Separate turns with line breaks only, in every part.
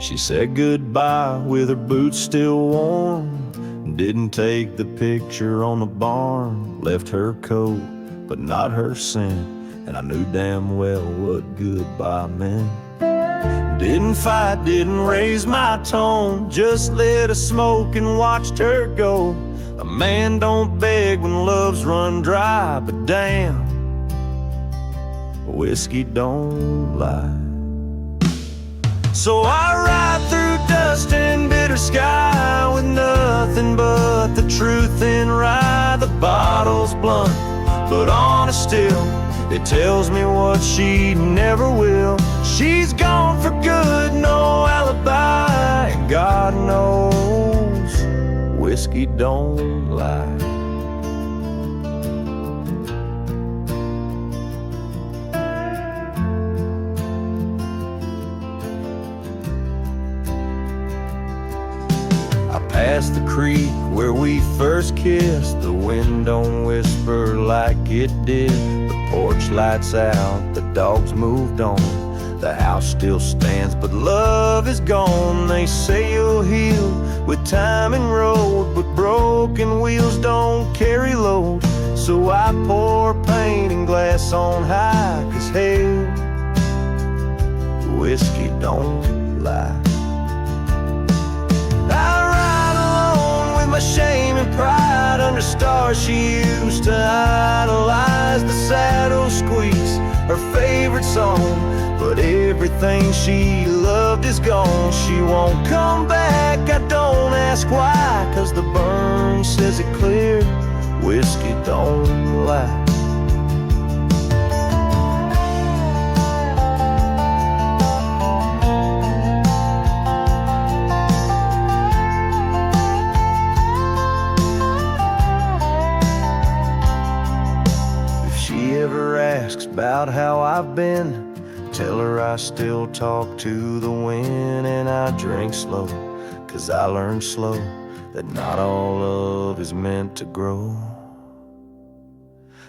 She said goodbye with her boots still warm, didn't take the picture on the barn, left her coat but not her scent, and I knew damn well what goodbye meant. Didn't fight, didn't raise my tone, just lit a smoke and watched her go. A man don't beg when love's run dry, but damn, whiskey don't lie. So I ride through dust and bitter sky with nothing but the truth in rye. The bottle's blunt, but honest still, it tells me what she never will. She's gone for good, no alibi, and God knows whiskey don't lie. Past the creek where we first kissed, the wind don't whisper like it did. The porch lights out, the dogs moved on, the house still stands, but love is gone. They say you'll heal with time and road, but broken wheels don't carry load. So I pour paint and glass on high, 'cause hell, whiskey don't lie. My shame and pride under stars she used to idolize. The saddle squeaks, her favorite song, but everything she loved is gone. She won't come back, I don't ask why, 'cause the burn says it clear, whiskey don't lie. About how I've been, tell her I still talk to the wind, and I drink slow, 'cause I learned slow that not all love is meant to grow.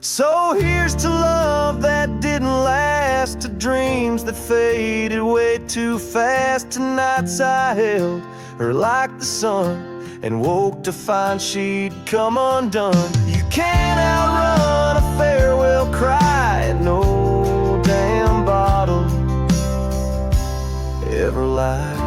So here's to love that didn't last, to dreams that faded way too fast, to nights I held her like the sun and woke to find she'd come undone. You can't outrun a farewell cry, and no damn bottle ever lied.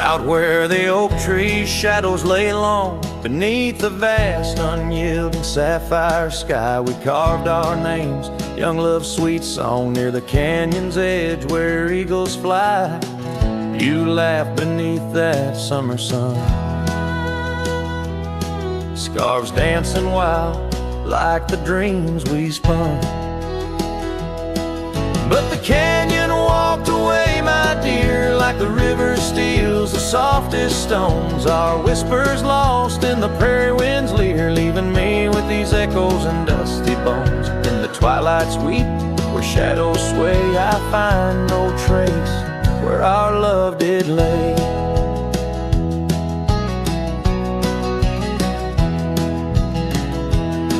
Out where the oak tree's shadows lay long, beneath the vast unyielding sapphire sky, we carved our names, young love's sweet song, near the canyon's edge where eagles fly. You laughed beneath that summer sun, scarves dancing wild like the dreams we spun. But the canyon walked away, my dear, like the river steals the softest stones. Our whispers lost in the prairie wind's leer, leaving me with these echoes and dusty bones. In the twilight sweet, where shadows sway, I find no trace where our love did lay.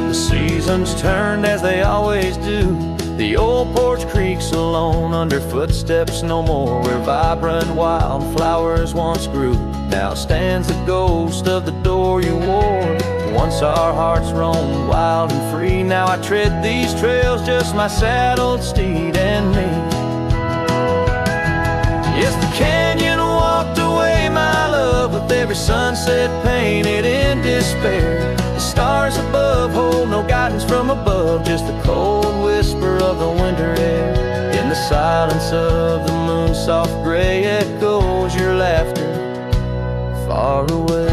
The seasons turned as they always do, the old porch creaks alone under footsteps no more, where vibrant wildflowers once grew. Now stands the ghost of the door you wore. Once our hearts roamed wild and free, now I tread these trails, just my saddled steed and me. Yes, the canyon walked away, my love, with every sunset painted in despair. The stars above hold no guidance from above, just the cold whisper of the winter air. In the silence of the moon's soft gray echoes your laughter far away.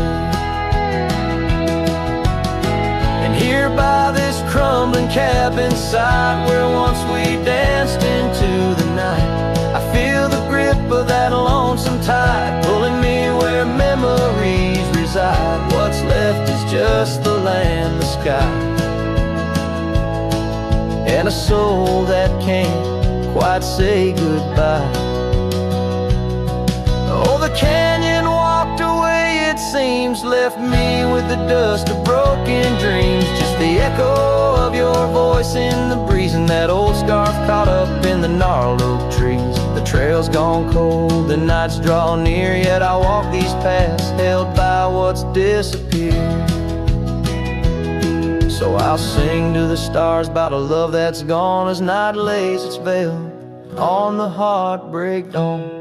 And here by this crumbling cabin site, where once we danced into the night, I feel the grip of that lonesome tide pulling me where memories reside. just the land, the sky, and a soul that can't quite say goodbye. Oh, the canyon walked away, it seems, left me with the dust of broken dreams. Just the echo of your voice in the breeze, and that old scarf caught up in the gnarled oak trees. The trail's gone cold, the nights draw near, yet I walk these paths held by what's disappeared. So I'll sing to the stars about a love that's gone as night lays its veil on the heartbreak dawn.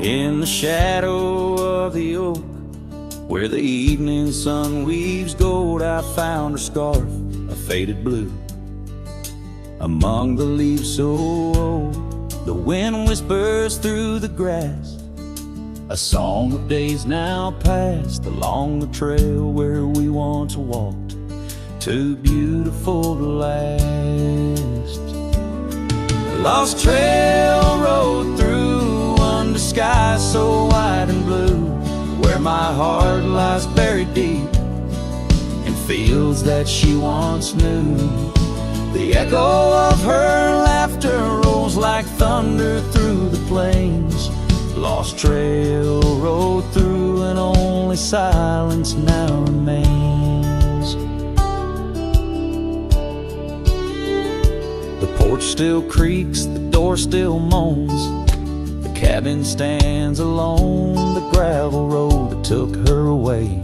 In the shadow of the oak, where the evening sun weaves gold, I found her scarf, a faded blue. Among the leaves so old, the wind whispers through the grass, a song of days now past, along the trail where we once walked, too beautiful to last. Lost trail rode through under skies so white and blue, where my heart lies buried deep in fields that she once knew. The echo of her laughter rolls like thunder through the plains. Lost trail rode through and only silence now remains. The porch still creaks, the door still moans, cabin stands alone, the gravel road that took her away,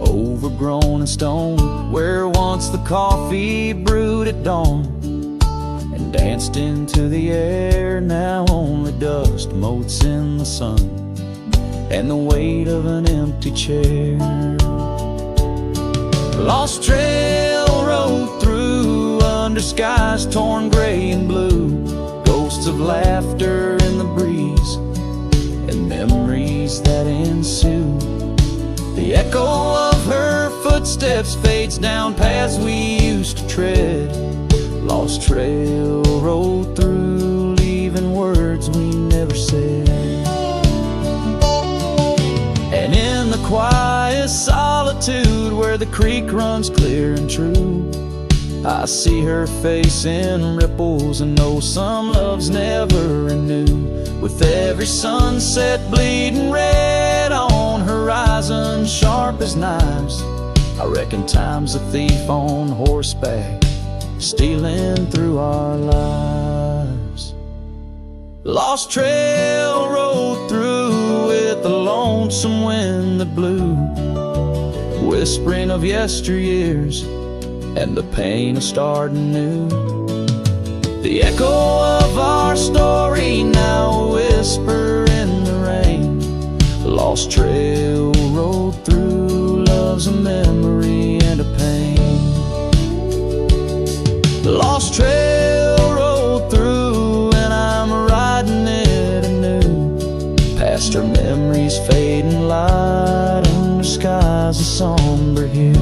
overgrown and stone, where once the coffee brewed at dawn and danced into the air. Now only dust motes in the sun and the weight of an empty chair. Lost trail rode through under skies torn gray and blue, ghosts of laughter in the breeze and memories that ensue. The echo of her footsteps fades down paths we used to tread. Lost trail rode through, leaving words we never said. And in the quiet solitude where the creek runs clear and true, I see her face in ripples and know some loves never renew. With every sunset bleeding red on horizon sharp as knives, I reckon time's a thief on horseback stealing through our lives. Lost trail rode through with the lonesome wind that blew, whispering of yesteryears and the pain of starting new. The echo of our story now a whisper in the rain. Lost trail rode through, love's a memory and a pain. Lost trail rode through and I'm riding it anew, past her memories fading light under skies of somber hue.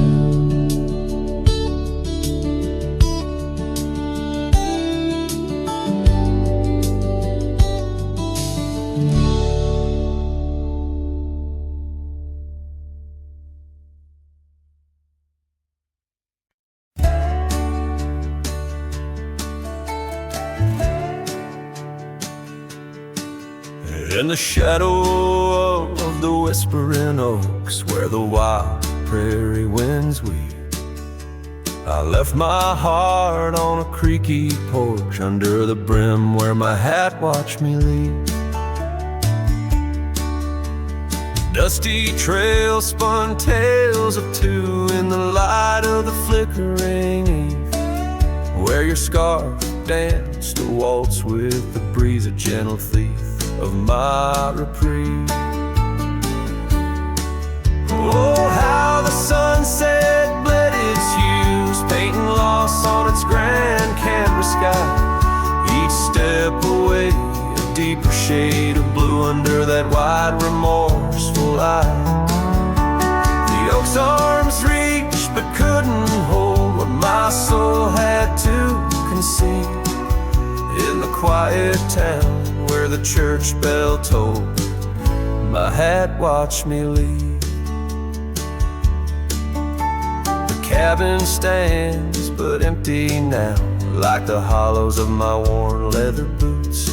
In the shadow of the whispering oaks, where the wild prairie winds weave, I left my heart on a creaky porch under the brim where my hat watched me leave. Dusty trail spun tales of two in the light of the flickering eve, where your scarf danced a waltz with the breeze, a gentle thief of my reprieve. Oh, how the sunset bled its hues, painting loss on its grand canvas sky. Each step away, a deeper shade of blue under that wide remorseful eye. The oak's arms reached but couldn't hold what my soul had to conceal. In the quiet town where the church bell tolled, my hat watched me leave. The cabin stands but empty now, like the hollows of my worn leather boots.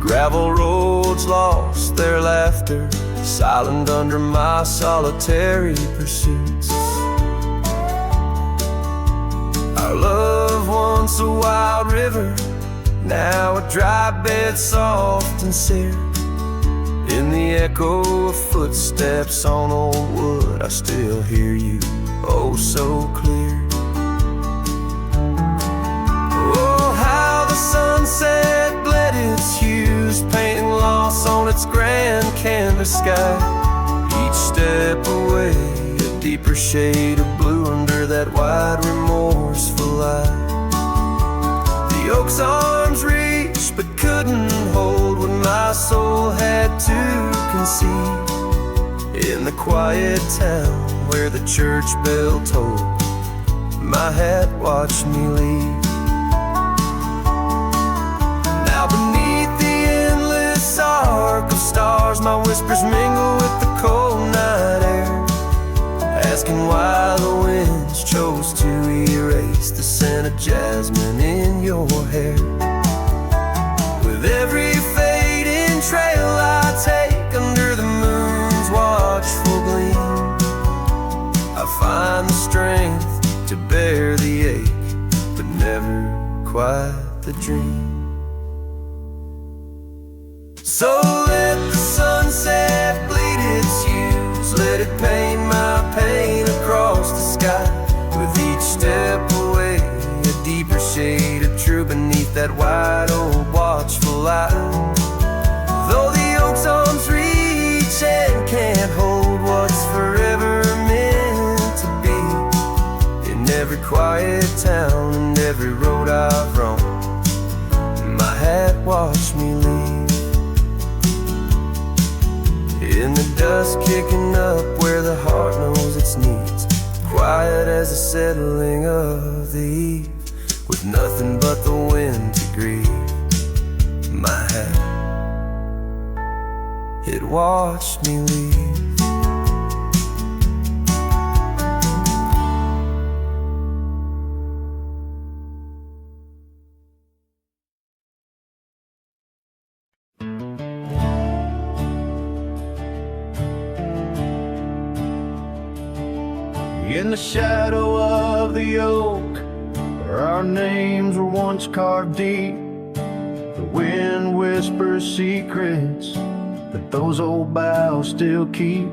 Gravel roads lost their laughter, silent under my solitary pursuits. Our love, once a wild river, now a dry bed soft and seared. In the echo of footsteps on old wood, I still hear you, oh so clear. Oh, how the sunset bled its hues, painting loss on its grand canvas sky. Each step away, a deeper shade of blue under that wide remorseful eye. The oak's arms reached but couldn't hold what my soul had to concede. In the quiet town where the church bell tolled, my hat watched me leave. Now beneath the endless arc of stars, my whispers mingle with the cold night air, asking why the winds chose to erase the scent of jasmine in your hair. With every fading trail I take under the moon's watchful gleam, I find the strength to bear the ache, but never quite the dream. So let the sunset bleed its hues, let it paint my pain across the sky. With each step away, a deeper shade of true beneath that wide old watchful eye. Though the oak's arms reach and can't hold what's forever meant to be, in every quiet town and every road I've roamed, my hat watched me leave. In the dust kicking up where the heart knows its needs, quiet as the settling of the eve, with nothing but the wind to grieve, my hat, it watched me leave.
In the shadow of the oak, where our names were once carved deep, the wind whispers secrets that those old boughs still keep.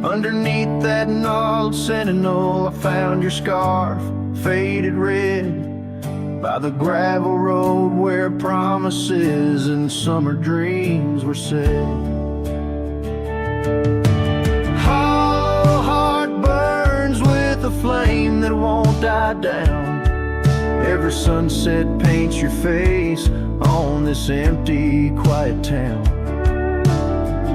Underneath that gnarled sentinel, I found your scarf, faded red, by the gravel road where promises and summer dreams were said. A flame that won't die down. Every sunset paints your face on this empty, quiet town.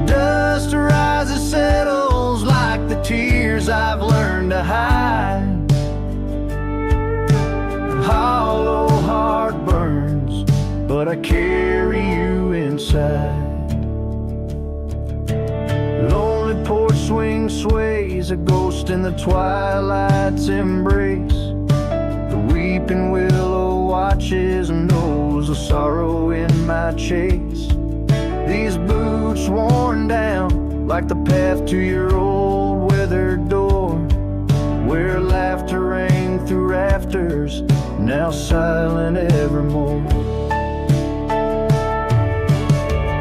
Dust rises, settles like the tears I've learned to hide. Hollow heart burns, but I carry you inside. Lonely porch swing sways, a ghost in the twilight's embrace. The weeping willow watches and knows the sorrow in my chase. These boots worn down like the path to your old weathered door, where laughter rang
through rafters, now silent evermore.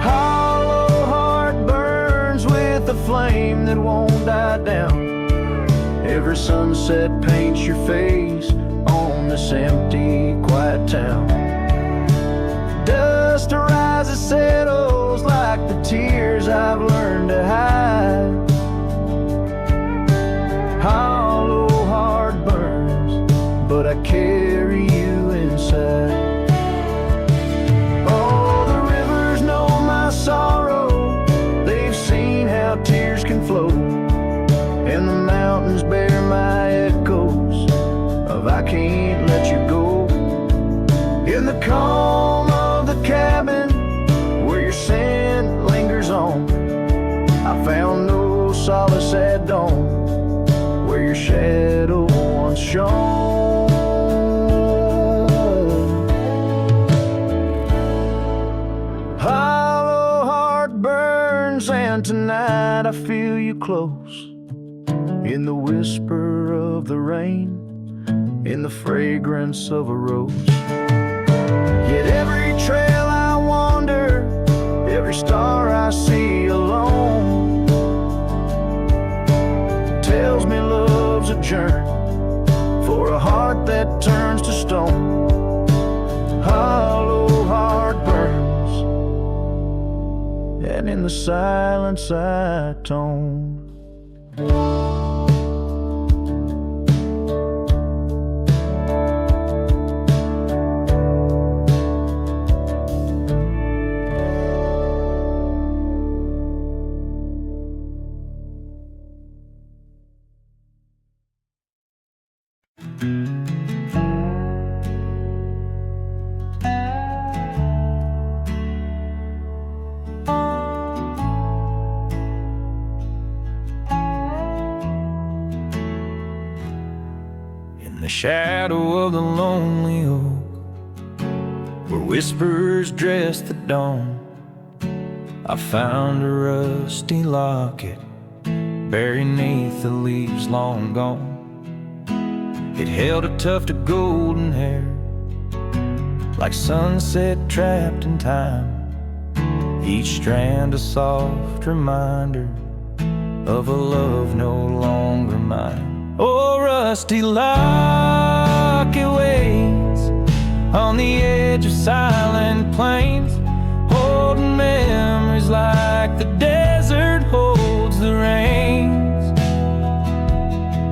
Hollow heart burns with a flame that won't die down. Every sunset paints your face on this empty, quiet town. Dust rises, settles like the tears I've learned to hide. Hollow heart burns, but I carry you inside. Oh, the rivers know my sorrow, they've seen how tears can flow, and the mountains bear my echoes of I can't let you go. In the calm of the cabin where your scent lingers on, I found no solace at dawn where your shadow once shone. Hollow heart burns, and tonight I feel you close, in the whisper of the rain, in the fragrance of a rose. Yet every trail I wander, every star I see alone, tells me love's a journey for a heart that turns to stone. Hollow heart burns, and in the silence I tone. In the shadow of the lonely oak, where whispers dress the dawn, I found a rusty locket buried neath the leaves long gone. It held a tuft of golden hair, like sunset trapped in time, each strand a soft reminder of a love no longer mine. Oh, rusty locket waits on the edge of silent plains, holding memories like the desert holds the rains.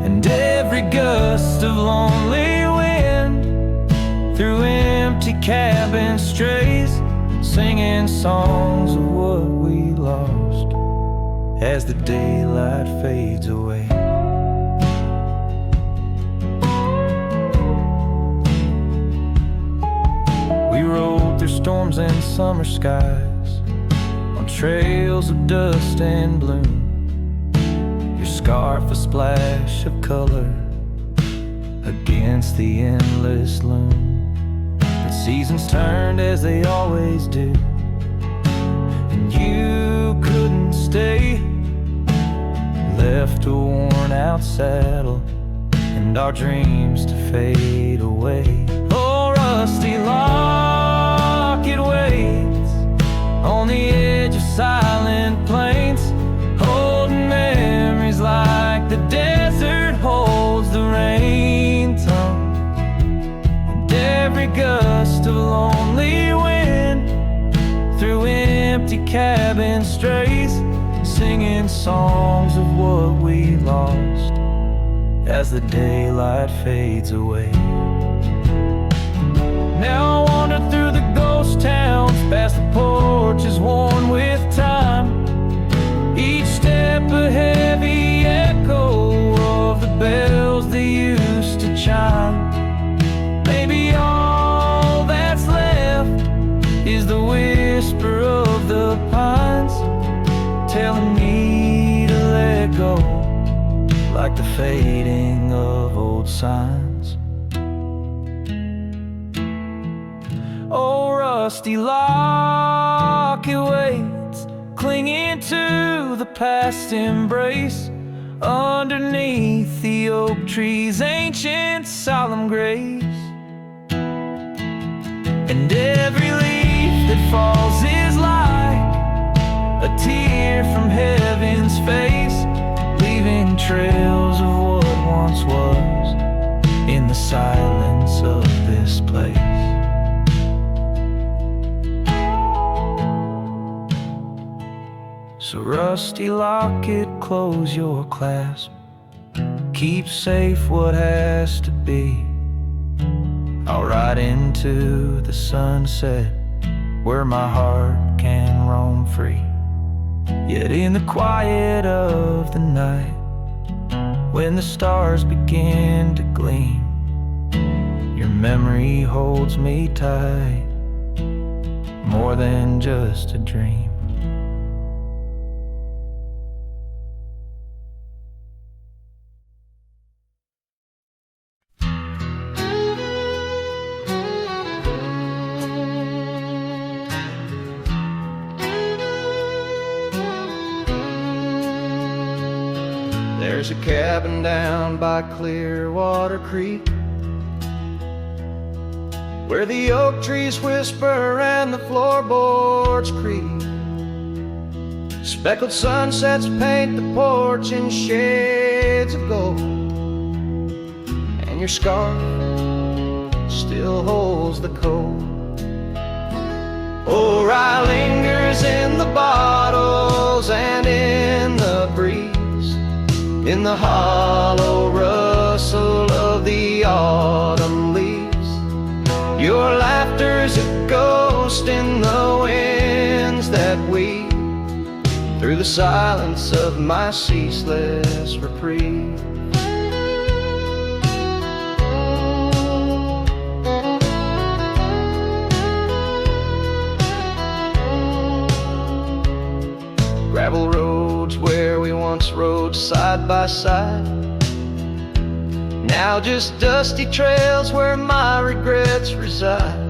And every gust of lonely wind through empty cabins strays, singing songs of what we lost as the daylight fades away. We rode through storms and summer skies on trails of dust and bloom, your scarf a splash of color against the endless loom. But seasons turned as they always do, and you couldn't stay. Left a worn out saddle and our dreams to fade away. Oh, rusty locket waits on the edge of silent plains, holding memories like the desert holds the rain tongue. And every gust of lonely wind through empty cabin strays, singing songs of what we lost as the daylight fades away. Now I wander through the ghost towns, past the porches worn with time, each step a heavy echo of the bells they used to chime. Maybe all that's left is the whisper of the pines, telling me to let go, like the fading of old signs. Oh, rusty locket waits, clinging to the past embrace, underneath the oak tree's ancient solemn grace. And every leaf that falls is like a tear from heaven's face, leaving trails of what once was in the silence of this place. So rusty locket, close your clasp, keep safe what has to be. I'll ride into the sunset where my heart can roam free. Yet in the quiet of the night, when the stars begin to gleam, your memory holds me tight, more than just a dream. There's a cabin down by Clearwater Creek, where the oak trees whisper and the floorboards creak. Speckled sunsets paint the porch in shades of gold, and your scarf still holds the cold. Oh, rye lingers in the bottles and in the breeze, in the hollow rustle of the autumn leaves. Your laughter's a ghost in the winds that weave through the silence of my ceaseless reprieve. Gravel roads where we once rode side by side, now just dusty trails where my regrets reside.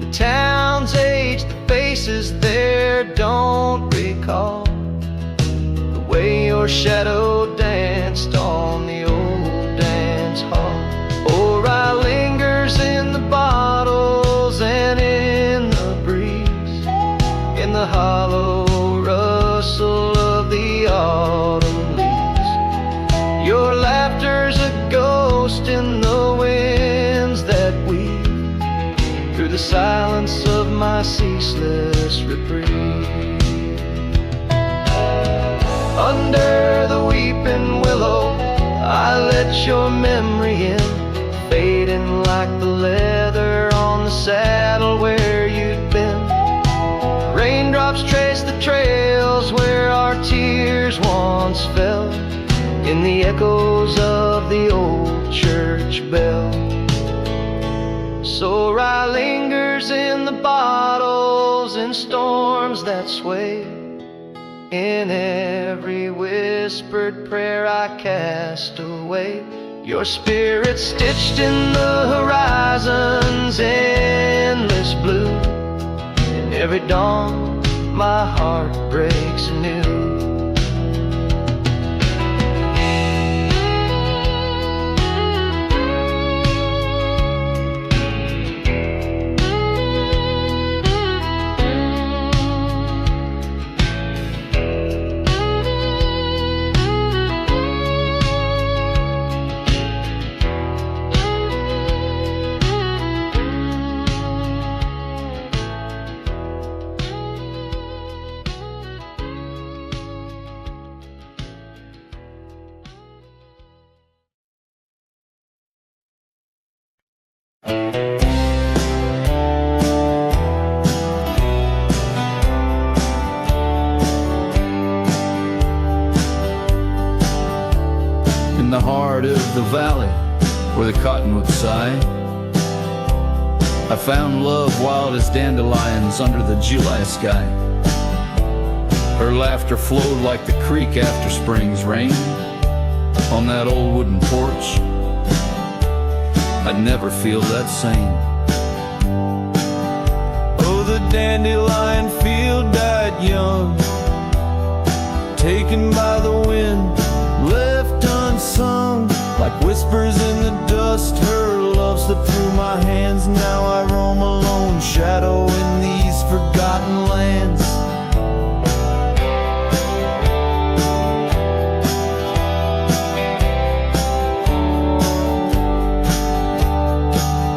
The town's aged, the faces there don't recall the way your shadow danced on the old dance hall. Oh, rye lingers in the bottles and in the breeze, in the hollow rustle of the autumn leaves. Your laughter's a ghost in the winds that weave through the silence of my ceaseless reprieve. Under the weeping willow, I let your memory in, fading like the leather on the saddle where you'd been. Raindrops trace the trails where our tears once fell, in the echoes of the old church bell. So rye lingers in the bottles, in storms that sway, in every whispered prayer I cast away. Your spirit stitched in the horizon's endless blue. In every dawn my heart breaks anew.
In the heart of the valley where the cottonwoods sigh, I found love wild as dandelions under the July sky. Her laughter flowed like the creek after spring's rain. On that old wooden porch, I'd never feel that same.
Oh, the dandelion field died young, taken by the wind, left unsung, like whispers in the dust. Her love slipped through my hands. Now I roam alone, shadow in these forgotten lands.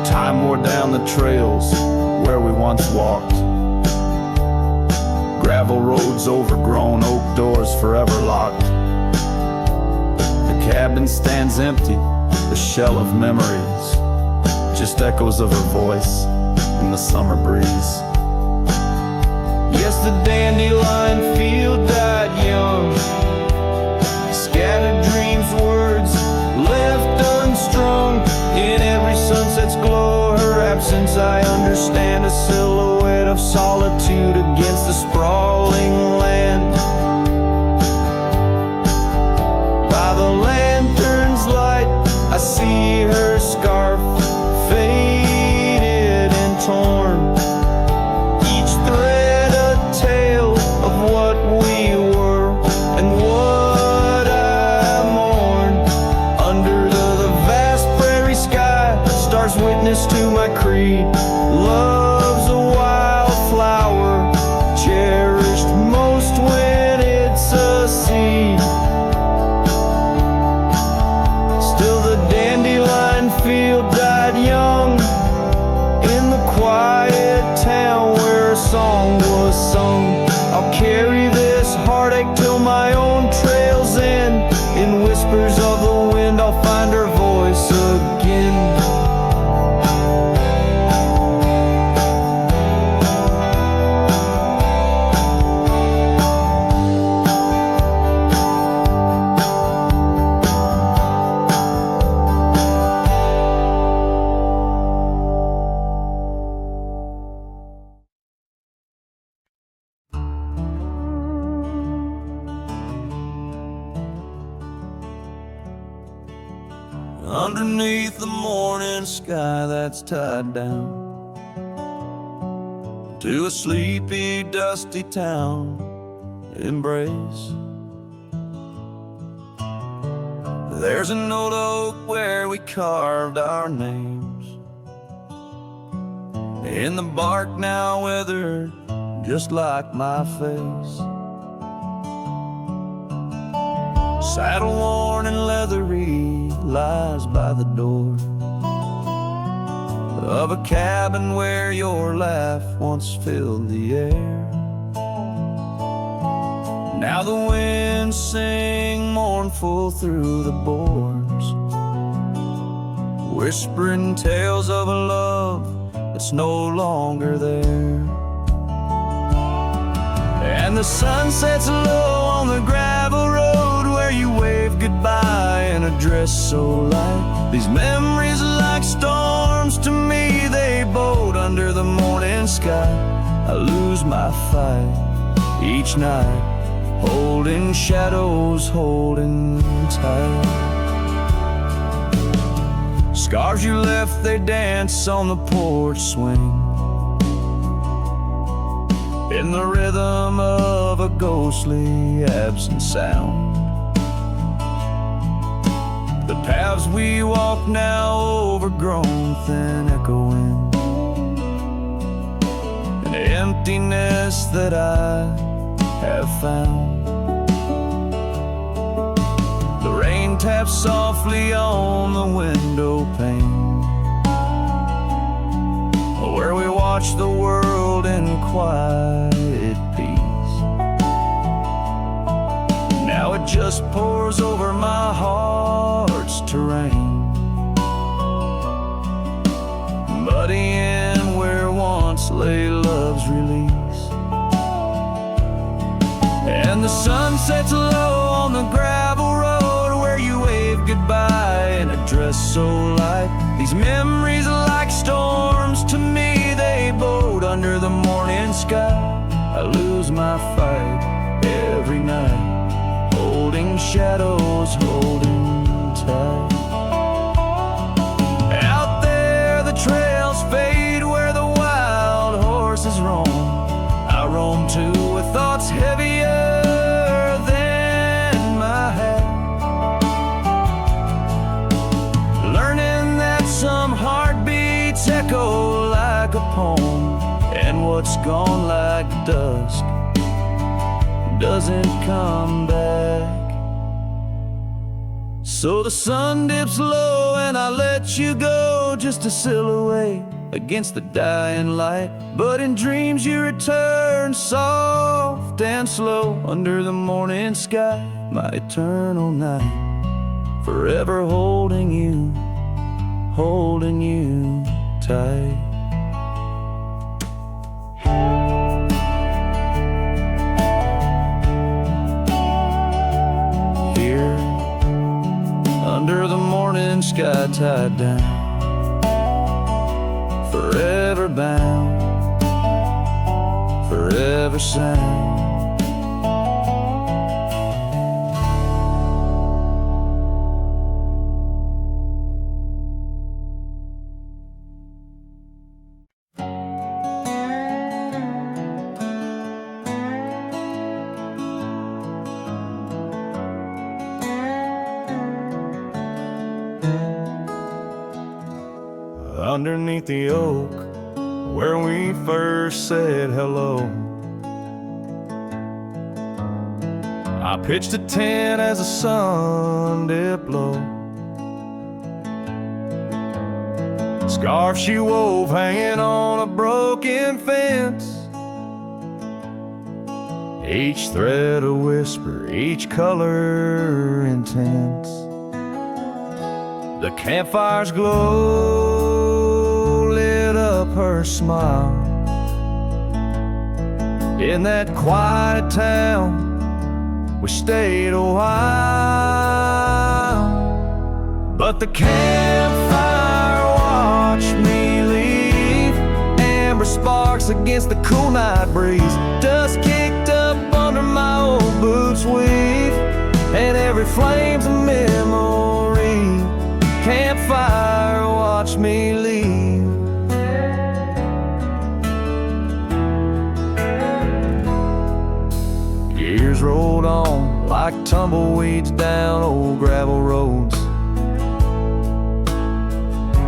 Time wore down the trails where we once walked. Gravel roads overgrown, oak doors forever locked. The cabin stands empty, the shell of memories, just echoes of her voice in the summer breeze. Yes, the dandelion field died young. Scattered dreams, words left unstrung. In every sunset's glow, her absence I understand. A silhouette of solitude against the sprawling land. By the lantern's light, I see her scarf, faded and torn. Each thread a tale of what we were and what I mourn. Under the vast prairie sky, stars witness to my creed. Love's a wildflower, cherished most when it's a seed. Still the dandelion field died young in the quiet town where a song was sung. I'll carry this heartache till my own trail's end. In whispers of the wind, I'll find her voice again. Underneath the morning sky that's tied down to a sleepy, dusty town, Immerse. There's an old oak where we carved our names. In the bark now withered, just like my face. Saddle worn and leathery lies by the door of a cabin where your laugh once filled the air. Now the winds sing mournful through the boards, whispering tales of a love that's no longer there. And the sun sets low on the gravel road where you wave goodbye in a dress so light. These memories are like storms to me, they boat under the morning sky. I lose my fight each night, holding shadows, holding tight. Scars you left, they dance on the porch swing, in the rhythm of a ghostly absent sound. The paths we walk now overgrown, thin echoing, an emptiness that I have found. The rain taps softly on the window pane, where we watch the world in quiet peace. Now it just pours over my heart's terrain, muddying where once lay love's release. And the sun sets low on the gravel road where you wave goodbye in a dress so light. These memories are like storms to me, they boat under the morning sky. I lose my fight every night, holding shadows, holding tight. Out there the trails fade where the wild horses roam. I roam too with thoughts heavier than
what's gone like dusk doesn't come back. So the sun dips low and I let you go, just a silhouette against the dying light. But in dreams you return, soft and slow, under the morning sky, my eternal night, forever holding you tight. Here, under the morning sky, tied down, forever bound, forever sound. Underneath the oak where we first said hello, I pitched a tent as the sun dipped low. Scarf she wove hanging on a broken fence, each thread a whisper, each color intense. The campfire's glow lit up her smile. In that quiet town we stayed a while, but the campfire watched me leave. Amber sparks against the cool night breeze, dust kicked up under my old boots weave, and every flame's a memory. Campfire watched me leave. Years rolled on like tumbleweeds down old gravel roads.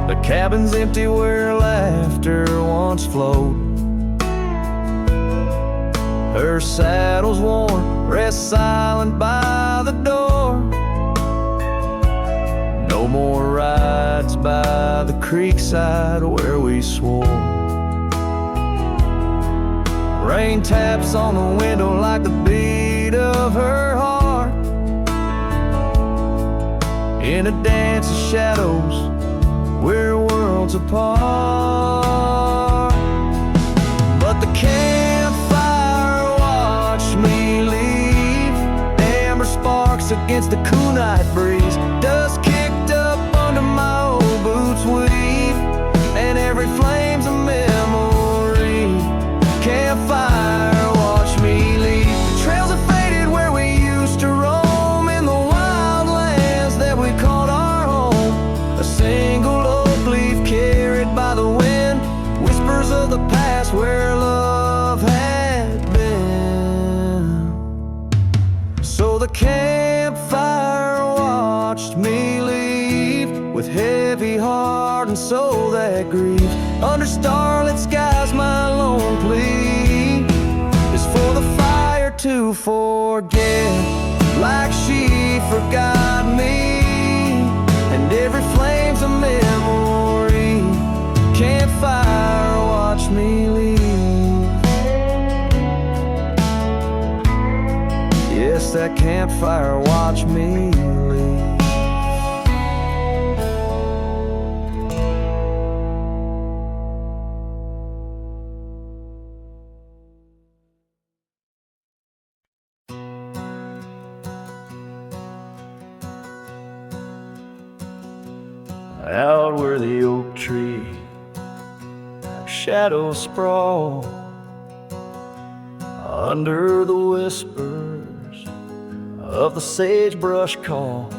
The cabin's empty where laughter once flowed. Her saddle's worn, rests silent by the door. No more rides by the creekside where we swore. Rain taps on the window like the beat of her heart, in a dance of shadows we're worlds apart. But the campfire watched me leave. Amber sparks against the cool night breeze, dust kicked up under my old boots weave, and every flame's a memory. Campfire watched me leave. The trails have faded where we used to roam, in the wild lands that we called our home. A single oak leaf carried by the wind, whispers of the past where love had been. So the campfire watched me leave, with heavy heart and soul that grieves. Under starlit skies my lone plea is for the fire to forget, like she forgot me, and every flame's a memory. Campfire watch me leave. Yes, that campfire watch me leave. Out where the oak tree shadows sprawl, under the whispers of the sagebrush call,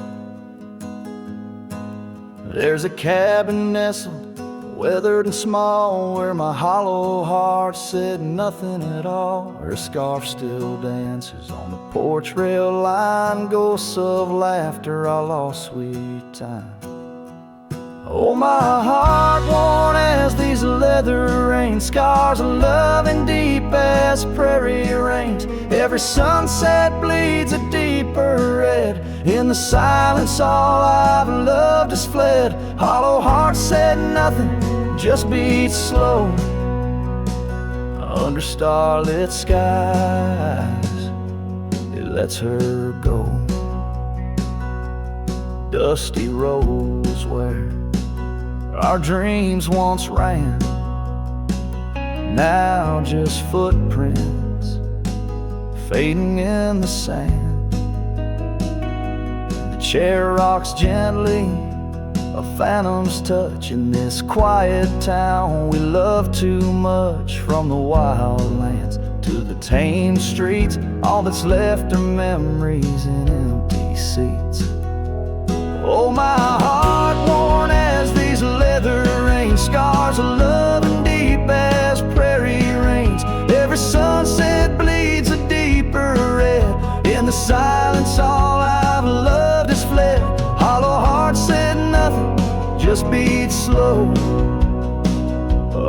there's a cabin nestled, weathered and small, where my hollow heart said nothing at all. Her scarf still dances on the porch rail line, ghosts of laughter, all lost sweet time.
Oh, my heart worn as these leather rain scars of love and deep as prairie rains. Every sunset bleeds a deeper red. In the silence all I've loved has fled. Hollow heart said nothing, just beats slow under starlit skies. It lets her go. Dusty roads where our dreams once ran, now just footprints fading in the sand. The chair rocks gently, a phantom's touch in this quiet town we love too much. From the wild lands to the tame streets, all that's left are memories in empty seats. Oh, my heart worn as these leather rain scars of love and deep as prairie rains. Every sunset bleeds a deeper red. In the silence all I've loved has fled. Hollow heart said nothing, just beats slow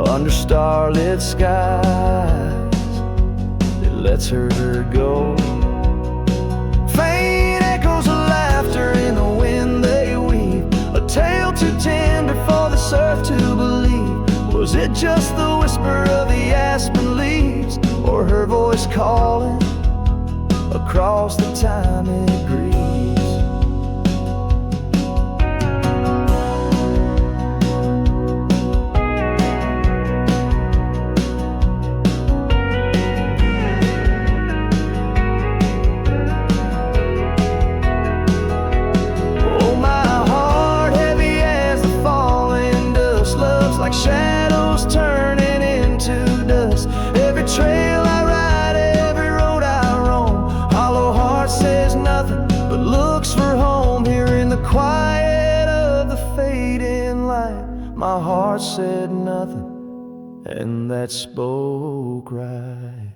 under starlit skies. It lets her go. Faint echoes of laughter in the wind they weave, a tale too tender for the surf to believe. Was it just the whisper of the aspen leaves, or her voice calling across the time it grieves? Shadows turning into dust. Every trail I ride, every road I roam, hollow heart says nothing but looks for home. Here in the quiet of the fading light, my heart said nothing, and that spoke right.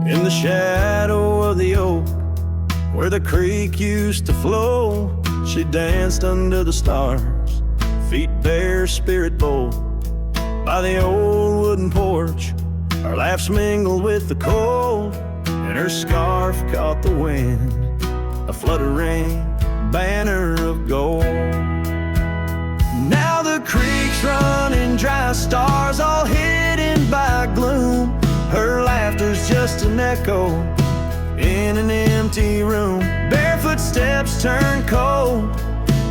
In the shadow of the oak, where the creek used to flow, she danced under the stars, feet bare, spirit bold. By the old wooden porch, our laughs mingled with the cold, and her scarf caught the wind, a fluttering banner of gold. Now the creek's running dry, stars all hidden by gloom. Her laughter's just an echo in an empty room. Barefoot steps turn cold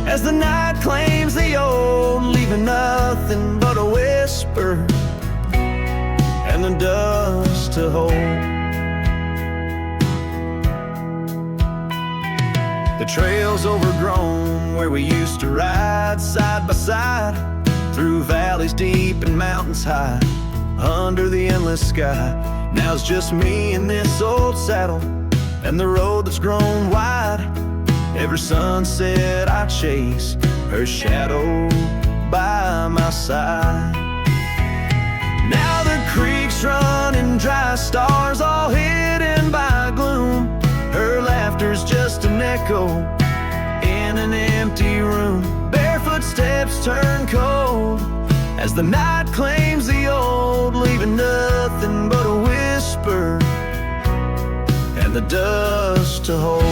as the night claims the old, leaving nothing but a whisper and the dust to hold. The trail's overgrown where we used to ride side by side, through valleys deep and mountains high, under the endless sky. Now it's just me in this old saddle and the road that's grown wide. Every sunset I chase, her shadow by my side. Now the creek's running dry, stars all hidden by gloom. Her laughter's just an echo in an empty room. Barefoot steps turn cold as the night claims the old, leaving nothing but a whisper and the dust to hold.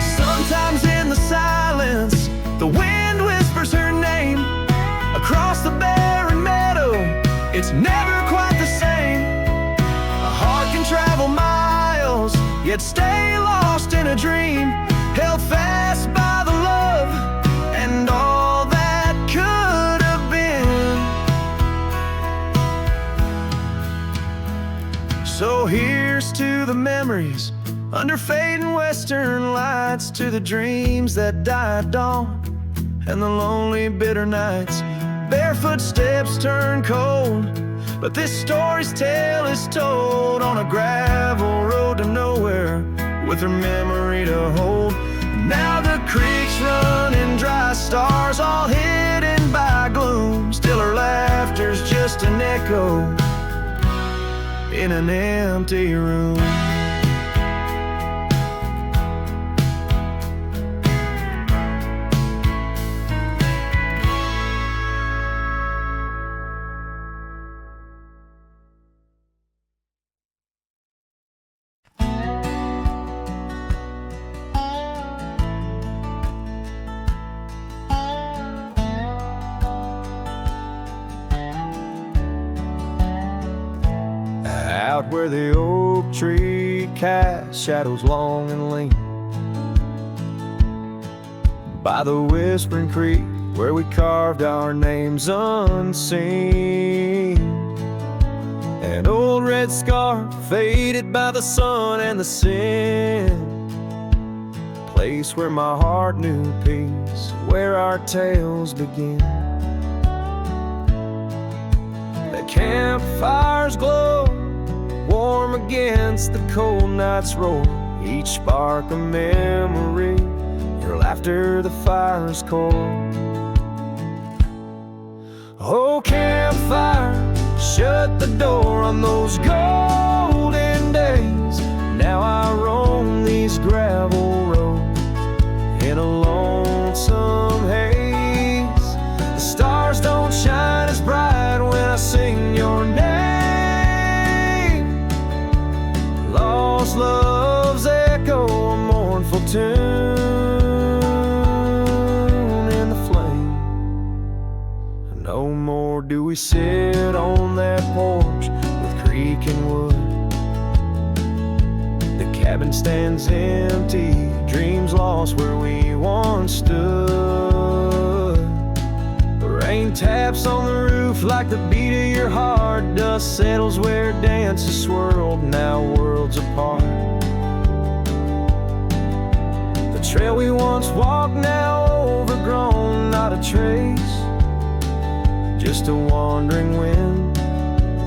Sometimes in the silence, the wind whispers her name across the barren meadow. It's never quite the same. A heart can travel miles, yet stay lost in a dream, held fast by the love and all that could have been. So here's to the memories under fading western lights, to the dreams that die at dawn and the lonely bitter nights. Barefoot steps turn cold
But this story's tale is told on a gravel road to nowhere, with her memory to hold. Now the creek's running dry, stars all hidden by gloom. Still her laughter's just an echo in an empty room. Out where the oak tree casts shadows long and lean, by the whispering creek where we carved our names unseen. An old red scarf faded by the sun and the sin, place where my heart knew peace, where our tales begin. The campfire's glow, warm against the cold night's roar, each spark a memory, your laughter the fire's core. Oh, campfire, shut the door on those golden days. Now I roam these gravel roads in a lonesome haze. The stars don't shine as bright when I sing your name. Lost love's echo, a mournful tune in the flame. No more do we sit on that porch with creek and wood. The cabin stands empty, dreams lost where we once stood. The rain taps on the roof like the beat of your heart. Dust settles where dances swirled, now worlds apart. The trail we once walked, now overgrown, not a trace, just a wandering wind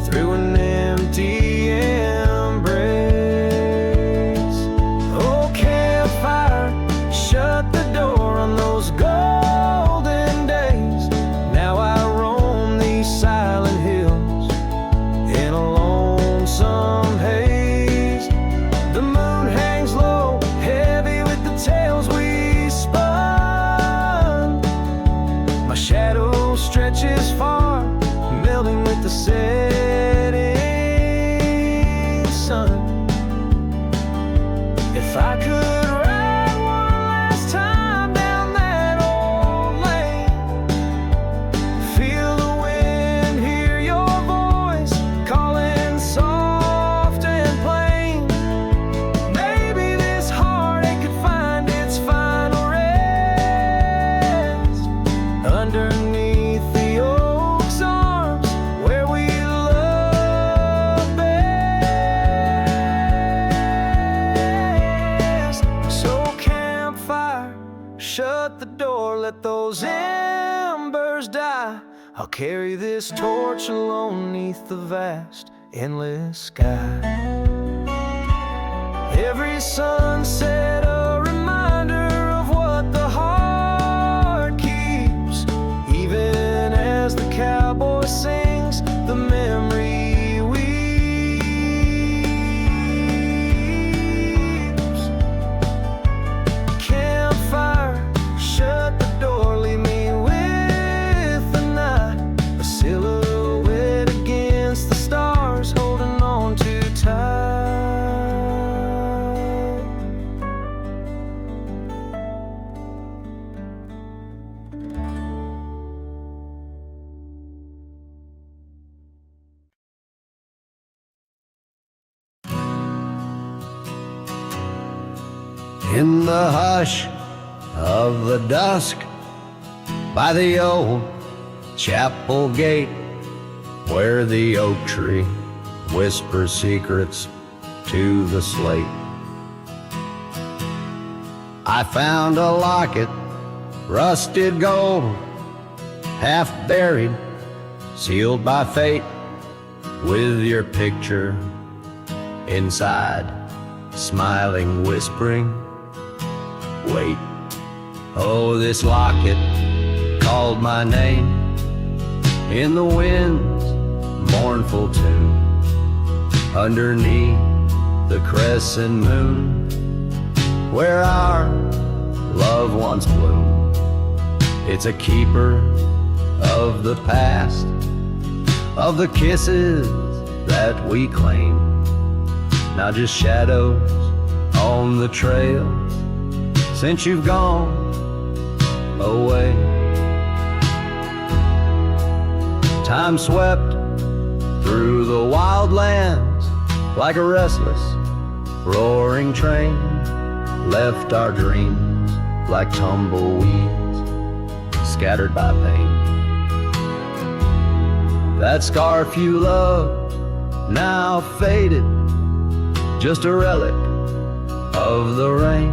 through an empty embrace. Oh, campfire, shut the door on those golden days. Now I roam these silent hills in a lonesome haze. The moon hangs low, heavy with the tales we spun. My shadow stretches far, melting with the setting sun. If I could ride one last time down that old lane, feel the wind, hear your voice calling soft and plain. Maybe this heartache could find its final rest underneath the oak's arms where we love best. So campfire, shut the door, let those embers die. I'll carry this torch alone neath the vast, endless sky. Every sunset a reminder of what the heart keeps, even as the cowboy sings the memory weeps. Campfire, shut the door, leave me with the night, a silhouette against the stars, holding on too tight.
In the hush of the dusk, by the old chapel gate, where the oak tree whispers secrets to the slate, I found a locket, rusted gold, half buried, sealed by fate. with your picture inside, smiling, whispering, wait. Oh, this locket called my name in the wind's mournful tune, underneath the crescent moon, where our love once bloomed. It's a keeper of the past, of the kisses that we claim, now just shadows on the trails since you've gone away. Time swept through the wild lands like a restless, roaring train, left our dreams like tumbleweeds scattered by pain. That scarf you loved, now faded, just a relic of the rain,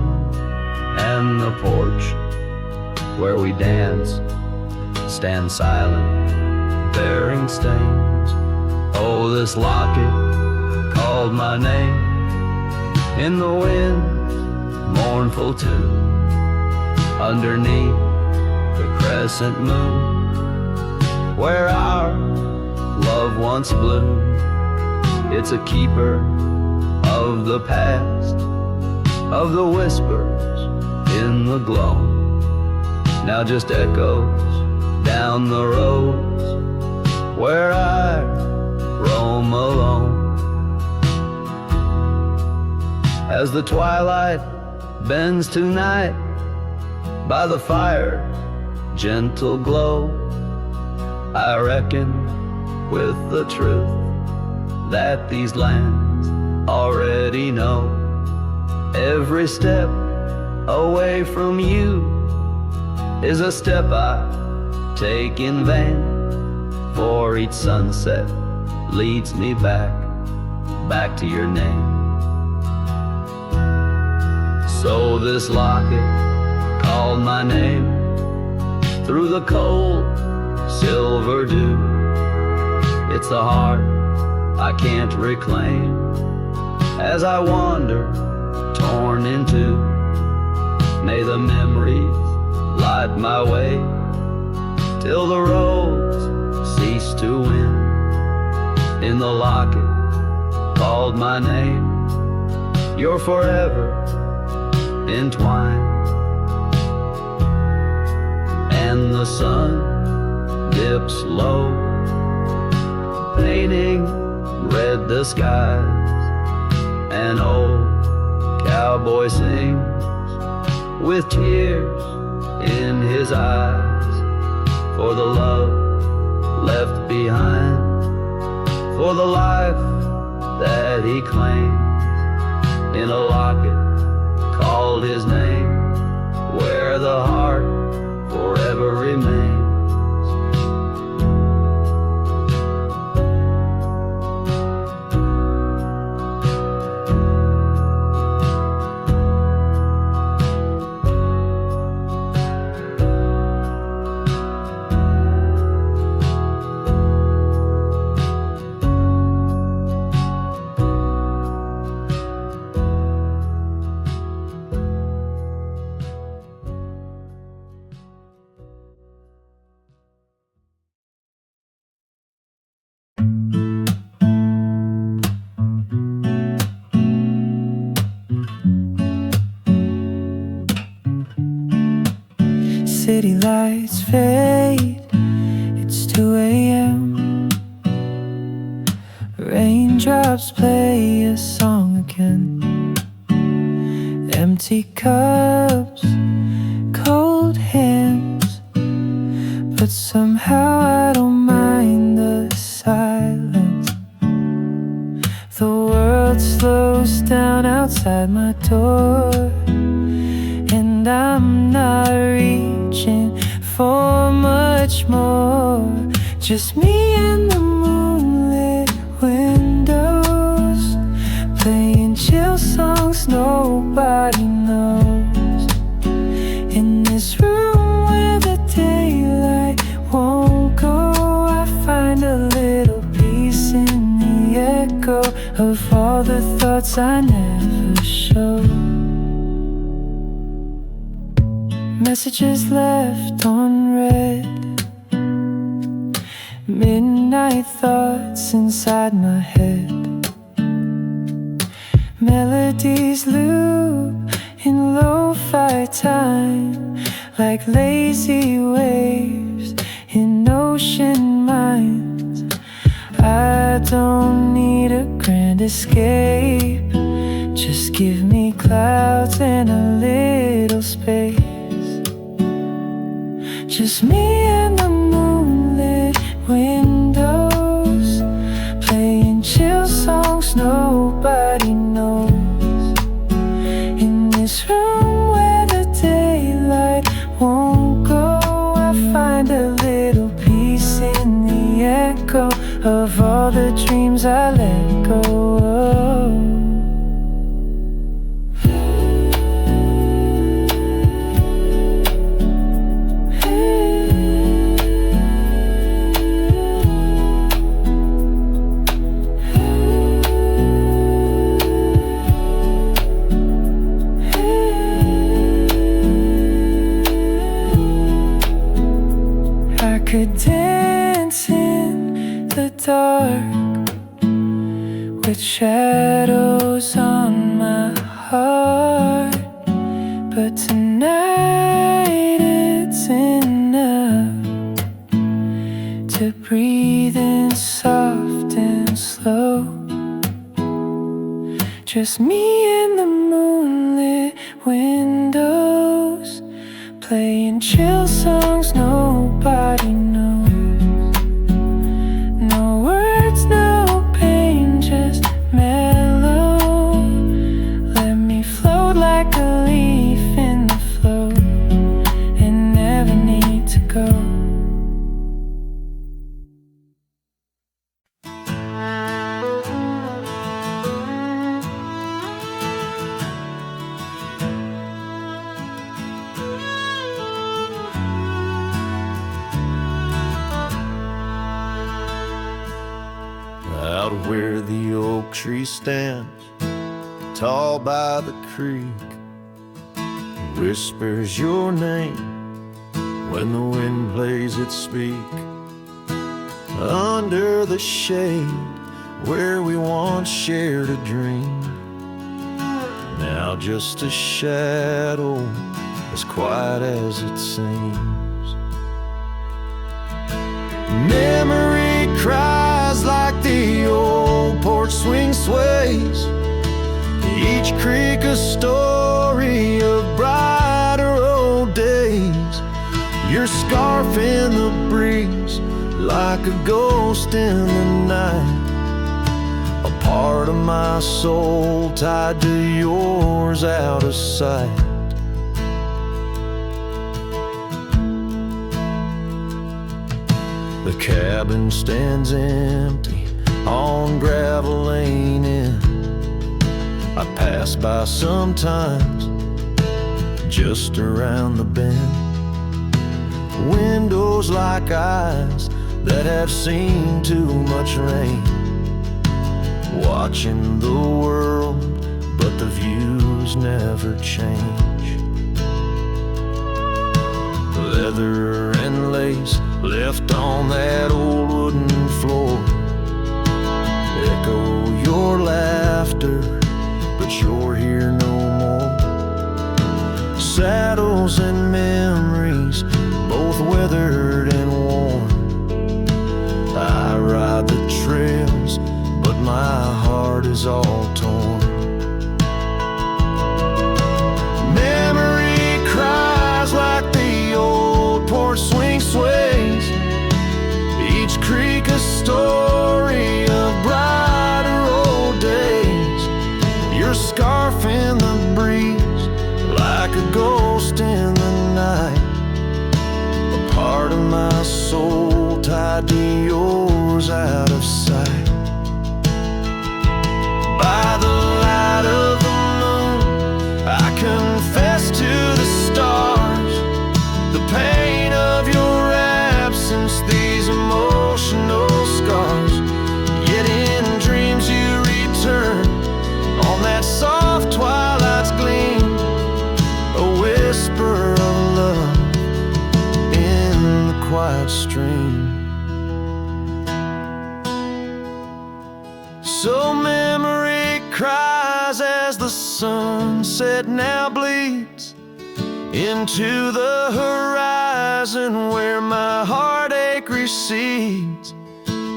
and the porch where we danced stand silent, bearing stains. Oh, this locket called my name in the wind's mournful tune, underneath the crescent moon, where our love once bloomed. It's a keeper of the past, of the whispers in the glow, now just echoes down the roads where I roam alone. As the twilight bends to night by the fire's gentle glow, I reckon with the truth that these lands already know. Every step away from you is a step I take in vain, for each sunset leads me back to your name. So this locket called my name through the cold silver dew. It's the heart I can't reclaim as I wander torn in two. May the memories light my way till the roads cease to win. In the locket called my name, you're forever entwined. And the sun dips low, painting red the skies. An old cowboy sings with tears in his eyes, for the love left behind, for the life that he claims. In a locket called his name, where the heart forever remains.
City lights fade, it's 2 a.m. Raindrops play a song again. Empty cups, cold hands, but somehow I don't mind the silence. The world slows down outside my door, and I'm not reaching for much more. Just me and the moonlit windows, playing chill songs nobody knows. In this room where the daylight won't go, I find a little peace in words I never show. Messages left unread, midnight thoughts inside my head. Melodies loop in lo-fi time, like lazy waves in ocean minds. I don't need a grand escape, just give me clouds and a little space. Just me and the moonlit windows, playing chill songs nobody knows. In this room where the daylight won't go, I find a little peace in the echo of all the dreams I let go of. Could dance in the dark with shadows on my heart, but tonight it's enough to breathe in soft and slow. Just me and the moonlit windows, playing chill songs nobody knows. No words, no pain, just mellow. Let me float like a leaf in the flow and never need to go.
Out where the oak tree stands, tall by the creek, whispers your name when the wind plays its speak. Under the shade where we once shared a dream, now just a shadow as quiet as it seems. Memory cries like the old porch swing sways, each creak a story of brighter old days. Your scarf in the breeze like a ghost in the night, a part of my soul tied to yours out of sight. The cabin stands empty on gravel lane in. I pass by sometimes just around the bend. Windows like eyes that have seen too much rain, watching the world, but the views never change. Leather and lace left on that old wooden floor echo your laughter, but you're here no more. Saddles and memories, both weathered and worn. I ride the trails, but my heart is all torn. Memory cries like the old porch swing sways, each creak a story of brighter old days. Your scarf in the breeze like a ghost in the night, a part of my soul tied to yours out of sight. By the light of the moon, I confess to the stars the pain of your absence, these emotional scars. Yet in dreams you return on that sunset now bleeds into the horizon where my heartache recedes.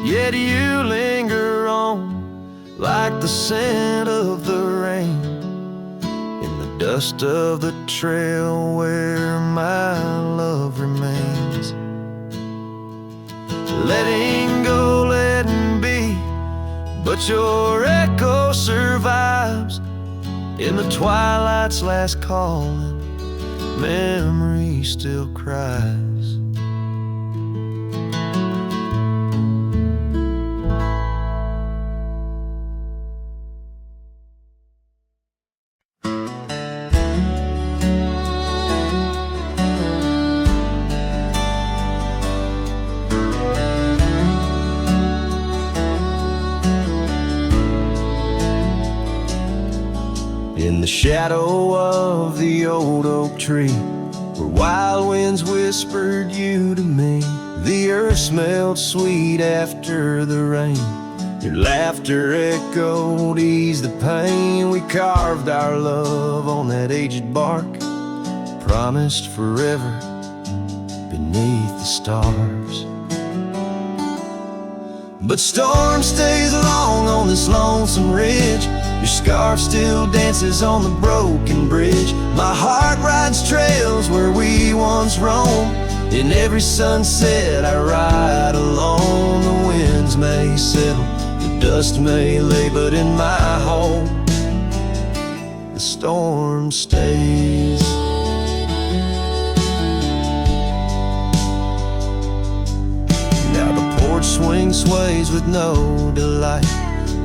Yet you linger on like the scent of the rain in the dust of the trail where my love remains. Letting go, letting be, but your echo survives in the twilight's last calling. Memory still cries. In the shadow of the old oak tree, where wild winds whispered you to me, the earth smelled sweet after the rain. Your laughter echoed, eased the pain. We carved our love on that aged bark, promised forever beneath the stars. But storm stays long on this lonesome ridge. Your scarf still dances on the broken bridge. My heart rides trails where we once roamed. In every sunset I ride alone. The winds may settle, the dust may lay, but in my home the storm stays. Now the porch swing sways with no delight.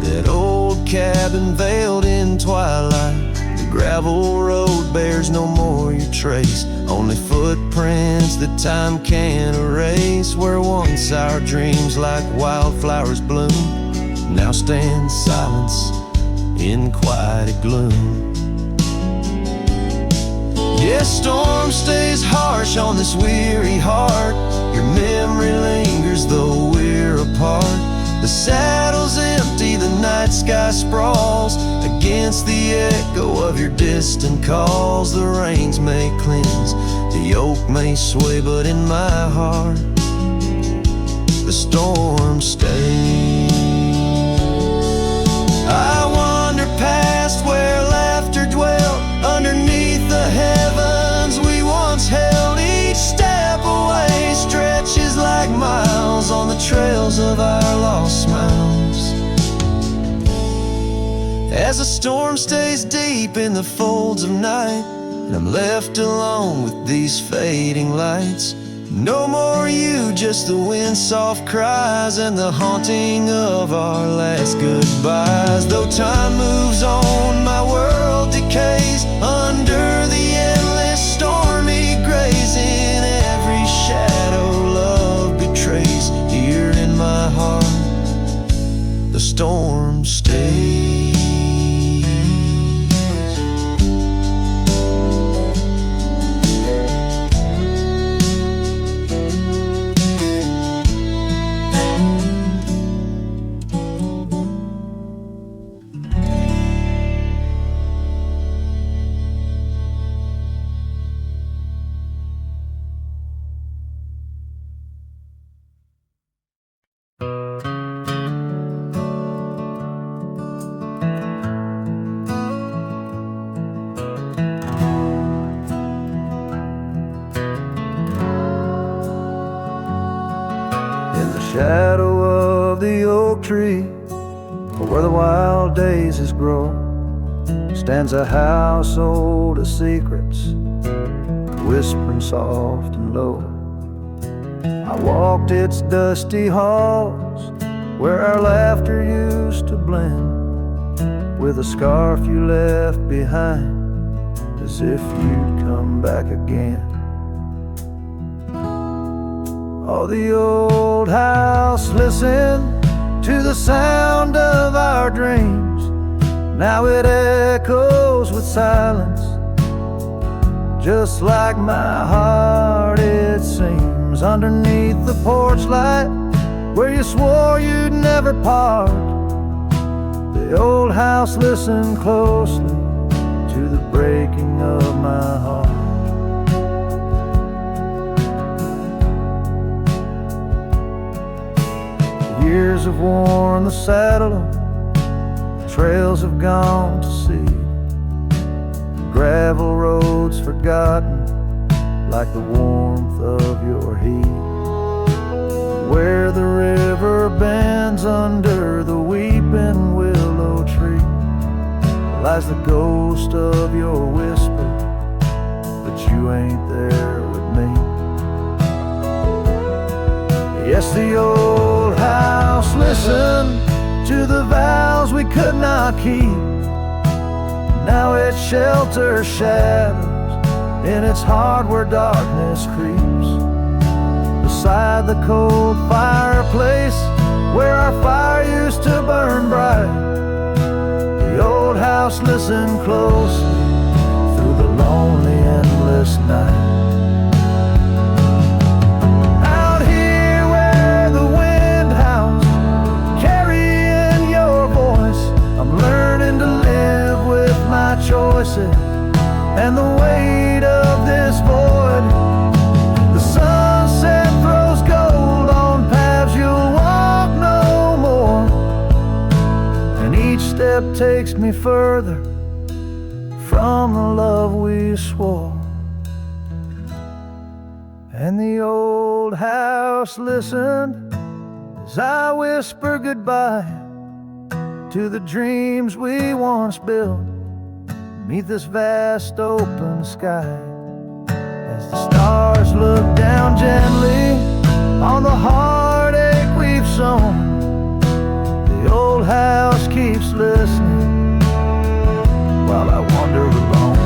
That old cabin veiled in twilight. The gravel road bears no more your trace, only footprints that time can't erase. Where once our dreams like wildflowers bloom, now stand silence in quiet gloom. Yes, storm stays harsh on this weary heart. Your memory lingers though we're apart. The saddle's empty, the night sky sprawls against the echo of your distant calls. The rains may cleanse, the oak may sway, but in my heart the storm stays. I wander past where laughter dwelt, underneath the heavens we once held. Each step away stretches like miles on the trails of our lost smiles. As the storm stays deep in the folds of night, and I'm left alone with these fading lights. No more you, just the wind's soft cries and the haunting of our last goodbyes. Though time moves on, my world decays under the endless stormy grays. In every shadow love betrays. Here in my heart the storm stays. Shadow of the oak tree, where the wild daisies grow, stands a house old of secrets, whispering soft and low. I walked its dusty halls, where our laughter used to blend with a scarf you left behind, as if you'd come back again. Oh, the old house listened to the sound of our dreams. Now it echoes with silence, just like my heart it seems. Underneath the porch light, where you swore you'd never part, the old house listened closely to the breaking of my heart. Years have worn the saddle, trails have gone to seed, gravel roads forgotten like the warmth of your heat. Where the river bends under the weeping willow tree lies the ghost of your whisper, but you ain't there with me. Yes, the old house listened to the vows we could not keep. Now it shelters shadows in its heart where darkness creeps. Beside the cold fireplace where our fire used to burn bright, the old house listened closely through the lonely endless night. Out here where the wind howls, carrying your voice, I'm learning to live with my choices and the weight of this void. The sunset throws gold on paths you'll walk no more, and each step takes me further from the love we swore. And the old house listened as I whisper goodbye to the dreams we once built beneath this vast open sky. As the stars look down gently on the heartache we've sown, the old house keeps listening while I wander alone.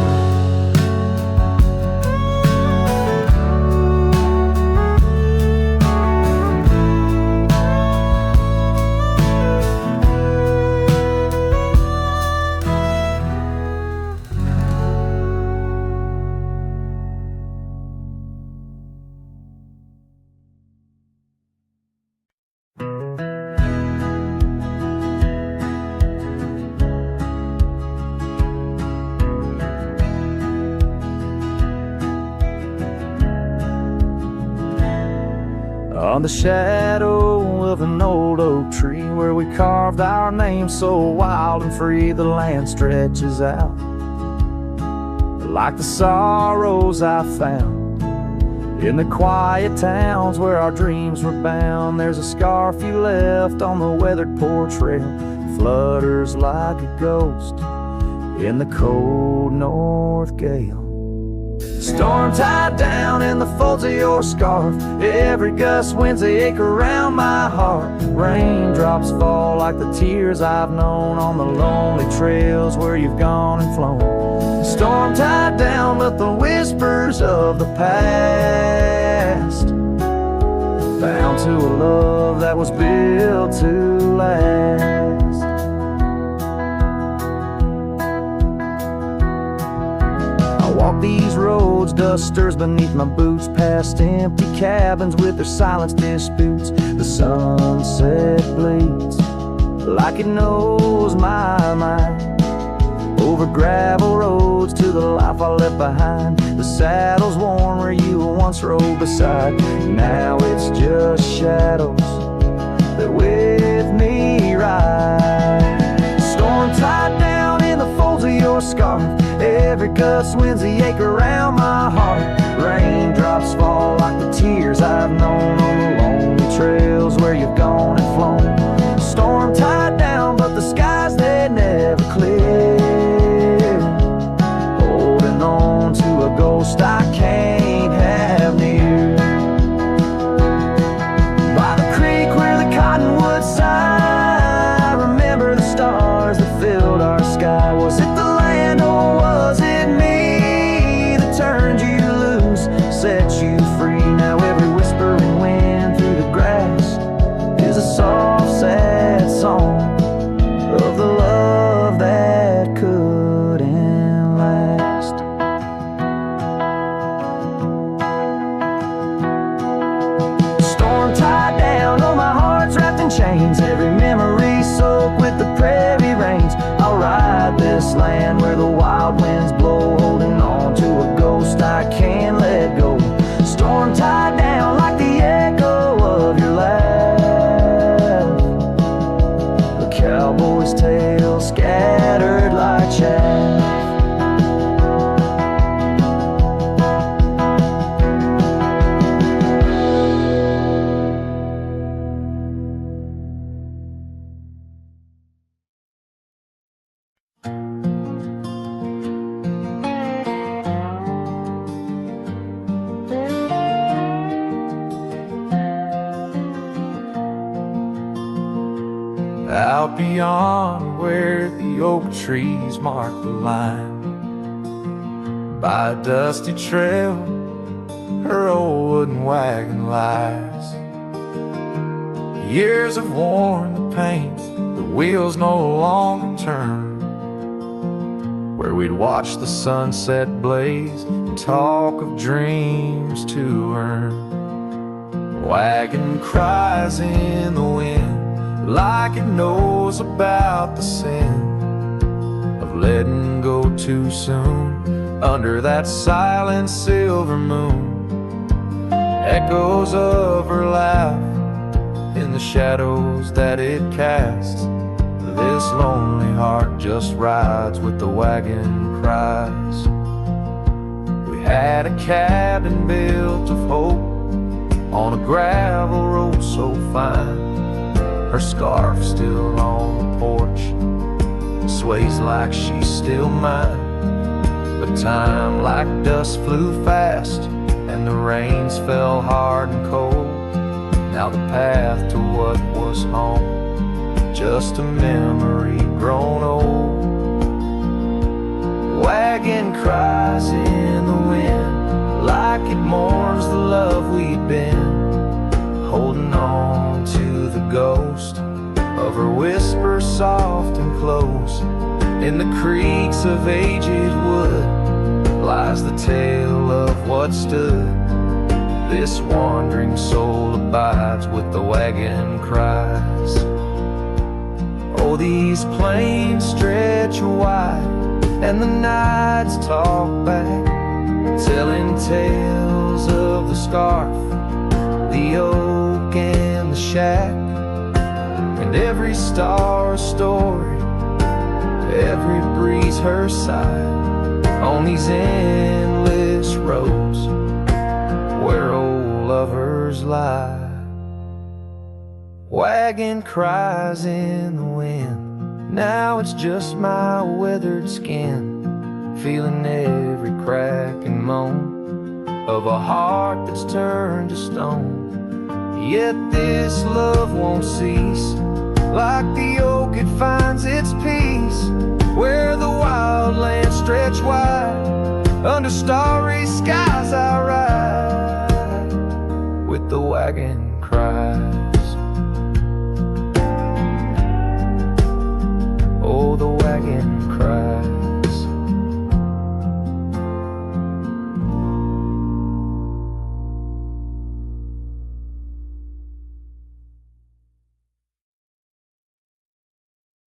On the shadow of an old oak tree where we carved our name so wild and free, the land stretches out like the sorrows I found in the quiet towns where our dreams were bound. There's a scarf you left on the weathered porch rail, flutters like a ghost in the cold north gale. Storm tied down in the folds of your scarf, every gust winds ache around my heart. Raindrops fall like the tears I've known on the lonely trails where you've gone and flown. Storm tied down with the whispers of the past, bound to a love that was built to last. Walk these roads, dust stirs beneath my boots, past empty cabins with their silence disputes. The sunset bleeds like it knows my mind, over gravel roads to the life I left behind. The saddle's worn where you once rode beside, now it's just shadows that with me ride. Storm tied down in the folds of your scarf, every gust winds the ache around my heart. Raindrops fall like the tears I've known on the lonely trails where you've gone and flown. Storm tied down, but the skies they never clear, holding on to a ghost I can't have near. By the creek where the cottonwoods sigh, I remember the stars that filled our sky. Was it the land or was it me that turned you loose, set you free? Now every whispering wind through the grass is a soft, sad song of the love that couldn't last. out beyond where the oak trees mark the line. By a dusty trail, her old wooden wagon lies. Years have worn the paint, the wheels no longer turn. Where we'd watch the sunset blaze and talk of dreams to earn. Wagon cries in the wind like it knows about the sin of letting go too soon under that silent silver moon. Echoes of her laugh in the shadows that it casts. This lonely heart just rides with the wagon cries. We had a cabin built of hope on a gravel road so fine. Her scarf still on the porch sways like she's still mine. But time like dust flew fast and the rains fell hard and cold. Now the path to what was home, just a memory grown old. Wagon cries in the wind like it mourns the love we'd been, holding on to the ghost of her whisper soft and close. In the creaks of aged wood lies the tale of what stood. This wandering soul abides with the wagon cries. Oh, these plains stretch wide and the nights talk back, telling tales of the scarf, the oak and the shack, and every star a story, every breeze her side, on these endless roads where old lovers lie. Wagon cries in the wind, now it's just my weathered skin, feeling every crack and moan of a heart that's turned to stone. Yet this love won't cease, like the oak it finds its peace, where the wildlands stretch wide, under starry skies I ride, with the wagon cry.